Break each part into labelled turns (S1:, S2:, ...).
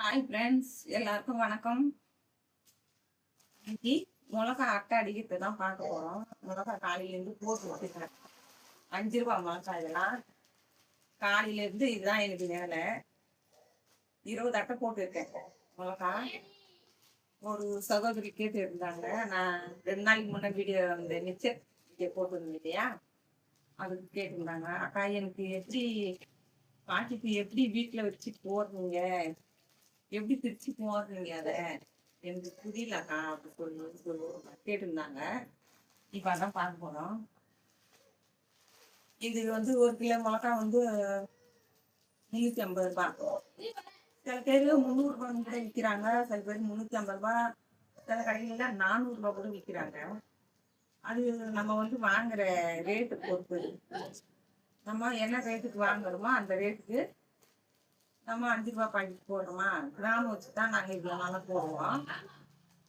S1: Hi friends, எல்லாருக்கும் வணக்கம். இன்னைக்கு மிளகா அட்டை அடிக்கிறது தான் பார்க்க போகிறோம். மிளகா காலையிலேருந்து போட்டு வச்சுக்கிறேன். 5 ரூபா மிளகா இதெல்லாம். காலையிலேருந்து இதுதான் எனக்கு வேலை. 20 அட்டை போட்டுருக்கேன் மிளகா. ஒரு சகோதரி கேட்டு இருந்தாங்க. நான் 2 நாளைக்கு முன்னே வீடியோ அந்த மிக்சர் வீடியோ போட்டுருந்தேன் இல்லையா, அதுக்கு கேட்டிருந்தாங்க. அக்கா எனக்கு எப்படி பாக்கெட்டு எப்படி வீட்டில் வச்சு போடுறீங்க, எப்படி பிரிச்சு போடுறீங்க, அதை எனக்கு புரியலக்கா அப்படி சொல்லி கேட்டிருந்தாங்க. இப்போ அதான் பார்க்க போகிறோம். இது வந்து 1 கிலோ மிளகா வந்து 350 ரூபா. சில பேர் 300 ரூபா கூட விற்கிறாங்க, சில பேர் 350 ரூபா, சில கடைகள்லாம் 400 ரூபா கூட விற்கிறாங்க. அது நம்ம வந்து வாங்குற ரேட்டு பொறுத்து. நம்ம என்ன ரேட்டுக்கு வாங்குறோமோ அந்த ரேட்டுக்கு நம்ம 5 ரூபா பாக்கெட் போடுறோமா, கிராம் வச்சு தான் நாங்கள் இவ்வளோ நாளாக போடுவோம்.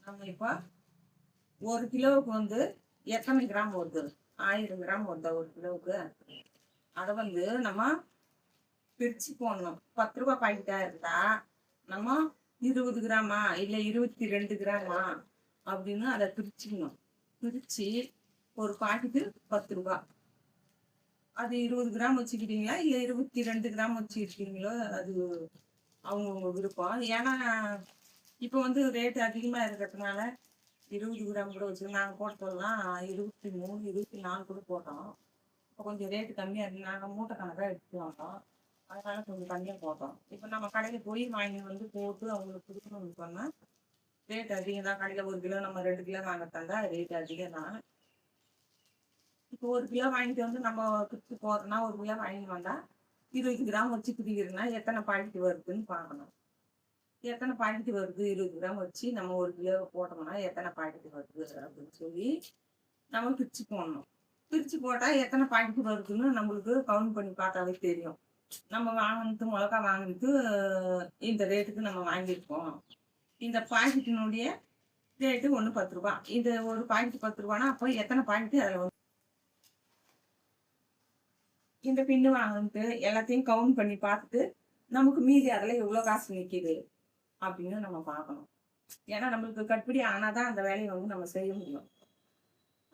S1: நம்ம இப்போ 1 கிலோவுக்கு வந்து எத்தனை கிராம் வருது? 1000 கிராம் வருதா 1 கிலோவுக்கு? அதை வந்து நம்ம பிரித்து போடணும். 10 ரூபா பாக்கெட்டாக இருந்தால் நம்ம 20 கிராமா இல்லை 22 கிராமா அப்படின்னு அதை பிரிச்சுக்கணும். பிரித்து ஒரு பாக்கெட்டு 10 ரூபா. அது 20 கிராம் வச்சுக்கிட்டீங்களா இல்லை 22 கிராம் வச்சுக்கிட்டீங்களோ அது அவங்கவுங்க விருப்பம். ஏன்னா இப்போ வந்து ரேட்டு அதிகமாக இருக்கிறதுனால 20 கிராம் கூட வச்சு நாங்கள் போட்டதெல்லாம் 23, 24 கூட போட்டோம். இப்போ கொஞ்சம் ரேட்டு கம்மியாக இருக்குது. நாங்கள் மூட்டை கணக்காக எடுத்துட்டு வந்தோம், அதனால கொஞ்சம் கம்மியாக போட்டோம். இப்போ நம்ம கடையில் போய் வாங்கி வந்து போட்டு அவங்களுக்கு கொடுக்கணும்னு சொன்னால் ரேட் அதிகம் தான். கடையில் 1 கிலோ நம்ம 2 கிலோ வாங்க தந்தா ரேட்டு அதிகம் தான். இப்போ 1 கிலோ வாங்கிட்டு வந்து நம்ம பிரித்து போடுறோன்னா 1 கிலோ வாங்கிட்டு வந்தால் 20 கிராம் வச்சு பிரிக்கிறதுனா எத்தனை பாக்கெட் வருதுன்னு பார்க்கணும். எத்தனை பாக்கெட் வருது, 20 கிராம் வச்சு நம்ம 1 கிலோ போட்டோம்னா எத்தனை பாக்கெட் வருது அப்படின்னு சொல்லி நம்ம பிரித்து போடணும். பிரித்து போட்டால் எத்தனை பாக்கெட் வருதுன்னு நம்மளுக்கு கவுண்ட் பண்ணி பார்த்தாலே தெரியும். நம்ம வாங்கினது மிளகா வாங்கினது இந்த ரேட்டுக்கு நம்ம வாங்கியிருக்கோம். இந்த பாக்கெட்டினுடைய ரேட்டு ஒன்று 10 ரூபா. இந்த ஒரு பாக்கெட் 10 ரூபானா அப்போ எத்தனை பாக்கெட்டு அதில் இந்த பின்னு வாங்கிட்டு எல்லாத்தையும் கவுண்ட் பண்ணி பார்த்துட்டு நமக்கு மீதி அதில் எவ்வளோ காசு நிற்கிது அப்படின்னு நம்ம பார்க்கணும். ஏன்னா நம்மளுக்கு கட்டுப்படி ஆனால் தான் அந்த வேலையை வந்து நம்ம செய்ய முடியும்.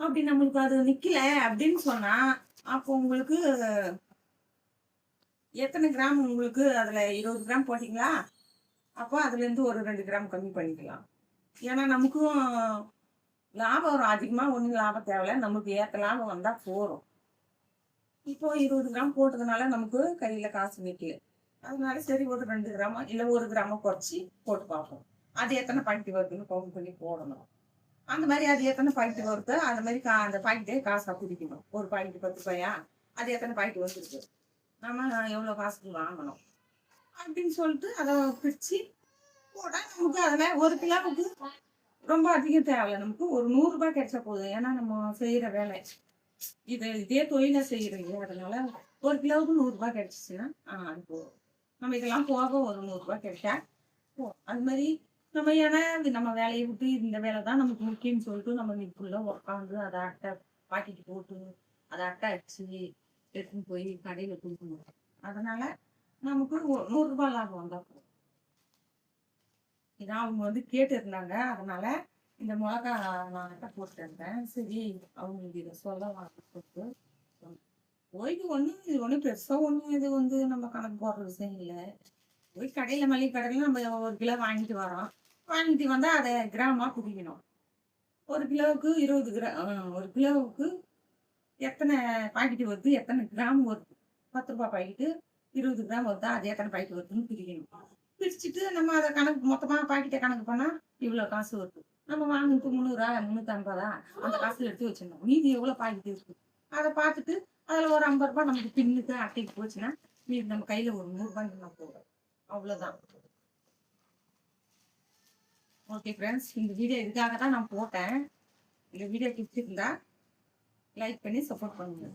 S1: அப்படி நம்மளுக்கு அது நிற்கல அப்படின்னு சொன்னால் அப்போ உங்களுக்கு எத்தனை கிராம், உங்களுக்கு அதில் 20 கிராம் போட்டிங்களா, அப்போ அதுலேருந்து ஒரு 2 கிராம் கம்மி பண்ணிக்கலாம். ஏன்னா நமக்கும் லாபம் அதிகமாக ஒன்றும் லாபம் தேவையில்ல, நமக்கு ஏற்ற லாபம் வந்தால் போகிறோம். இப்போ 20 கிராம் போட்டதுனால நமக்கு கையில் காசு நிற்கல. அதனால சரி ஒரு 2 கிராமோ இல்லை 1 கிராமோ குறைச்சி போட்டு பார்ப்போம். அது எத்தனை பாக்கெட் வருதுன்னு கவுண்ட் பண்ணி போடணும். அந்த மாதிரி அது எத்தனை பாக்கெட் வருதோ அந்த மாதிரி அந்த பாக்கெட்டே காசாக பிடிக்கணும். ஒரு பாக்கெட் 10 ரூபாயா, அது எத்தனை பாக்கெட் வந்துருக்கு, நம்ம எவ்வளோ காசுக்கு வாங்கணும் அப்படின்னு சொல்லிட்டு அதை பிரித்து போட்டால் நமக்கு அதில் 1 கிலோவுக்கு ரொம்ப அதிகம் தேவையில்லை. நமக்கு ஒரு 100 ரூபாய் கிடைச்சா போதும். ஏன்னா நம்ம செய்கிற வேலை இதே தொழிலை செய்கிறீங்க, அதனால 1 கிலோவுக்கு 100 ரூபாய் கிடைச்சிச்சுன்னா அது போதும். நம்ம இதெல்லாம் போக ஒரு 100 ரூபாய் கிடைச்சா அது மாதிரி நம்ம ஏன்னா நம்ம வேலையை விட்டு இந்த வேலை தான் நமக்கு முக்கியம்னு சொல்லிட்டு நம்ம இதுக்குள்ள உட்காந்து அதை அட்டை பாக்கெட்டு போட்டு அதை அட்டை அடிச்சு எடுத்துன்னு போய் கடையில் கொடுக்கணும். அதனால நமக்கு 100 ரூபாய் லாபம் வந்தால் போதும். இதான் அவங்க வந்து கேட்டு இருந்தாங்க. அதனால இந்த மிளகா நான் போட்டு இருந்தேன். சரி அவங்களுக்கு இதை சொல்ல சொல்லிட்டு போயிட்டு இது ஒன்றும் பெருசாக ஒன்றும் இது வந்து நம்ம கணக்கு போடுற விஷயம் இல்லை. போய் கடையில் மளிகை கடையில் நம்ம 1 கிலோ வாங்கிட்டு வரோம். வாங்கிட்டு வந்தால் அதை கிராமாக பிடிக்கணும். 1 கிலோவுக்கு 20 கிராம், 1 கிலோவுக்கு எத்தனை பாக்கெட்டு வருது, எத்தனை கிராம் வருது, 10 ரூபாய் பாக்கெட்டு 20 கிராம் வருதா, அது எத்தனை பாக்கெட் வருதுன்னு பிரிக்கணும். பிரிச்சுட்டு நம்ம அதை கணக்கு மொத்தமாக பாக்கெட்டை கணக்கு பண்ணால் இவ்வளோ காசு வருது. நம்ம வாங்கிட்டு 300, 350 அந்த காசு எடுத்து வச்சிடணும். மீதி எவ்வளோ பாக்கெட் இருக்குது அதை பார்த்துட்டு அதில் ஒரு 50 ரூபாய் நமக்கு பின்னுக்கு அட்டைக்கு போச்சுன்னா மீதி நம்ம கையில் ஒரு 100 ரூபாய் நம்ம போடும். அவ்வளோதான். ஓகே ஃப்ரெண்ட்ஸ், இந்த வீடியோ இதுக்காக தான் நான் போட்டேன். இந்த வீடியோ பிடிச்சிருந்தா லைக் பண்ணி சப்போர்ட் பண்ணுங்க.